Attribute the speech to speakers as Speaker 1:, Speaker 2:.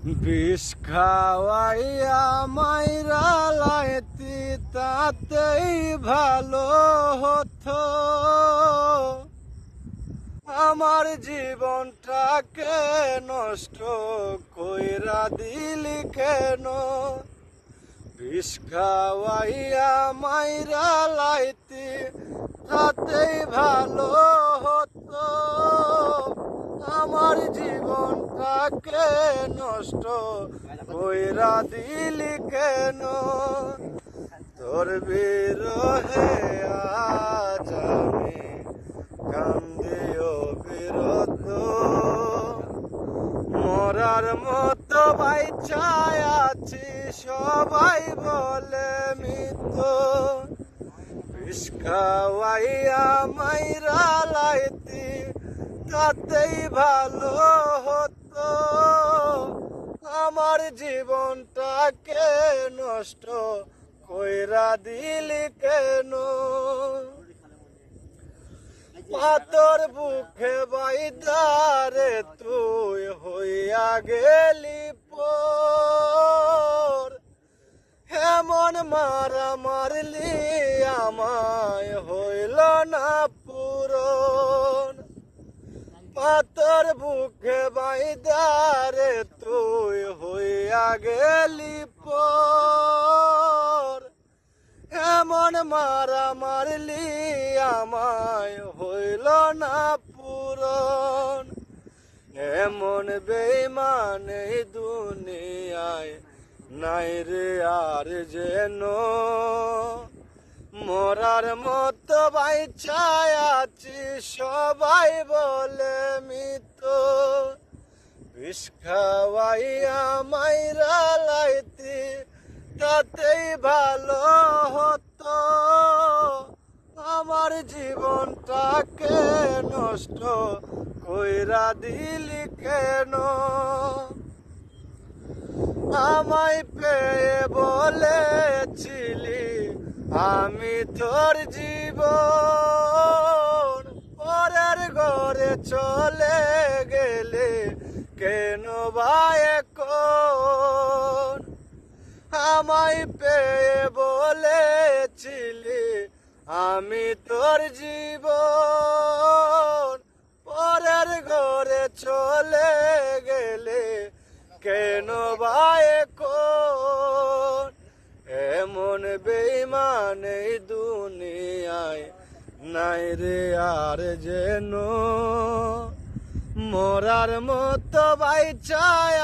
Speaker 1: বিষ খাওয়াইয়া মাইরা লাইতি তাতেই ভালো হতো। আমার জীবনটাকে নষ্ট কইরা দিলি কেন? বিষ খাওয়াইয়া মাইরা লাইতি তাতেই ভালো হতো। আমার জীবনটাকে নষ্ট কইরা দিলি কেন? তোর বিরহে আজ আমি কান্দিও বিরত, মরার মতো বাইচায় আছি সবাই বলে মৃত। বিষ খাওয়াইয়া মাইরা লাইতি তাতেই ভালো হতো। আমার জীবনটাকে নষ্ট কইরা দিলি কেন? পাতর বুকে বাইদারে তুই হইয়া গেলি পর, এমন মারা মারলি আমায় হইল না পূরণ। পাতর বুকে বাইদারে তুই হইয়া গেলি পর, এমন মারা মারলি আমায় হইল না পূরণ। এমন বেঈমান এই দুনিয়ায় নাই রে আর যেন, মরার মতো বাইচায় আছি সবাই বলে মৃত। বিষ খাওয়াইয়া মাইরা লাইতি তাতেই ভালো হতো। আমার জীবনটাকে নষ্ট কইরা দিলি কেন? আমায় পেয়ে বলেছিলি আমি তোর জীবন, পরের ঘরে চলে গেলে কেন বা এখন? আমায় পেয়ে বলেছিলি আমি তোর জীবন, পরের ঘরে চলে গেলে কেন বা এখন? এমন বেঈমান এই দুনিয়ায় নাই রে আর যেন, মরার মতো বাইচায়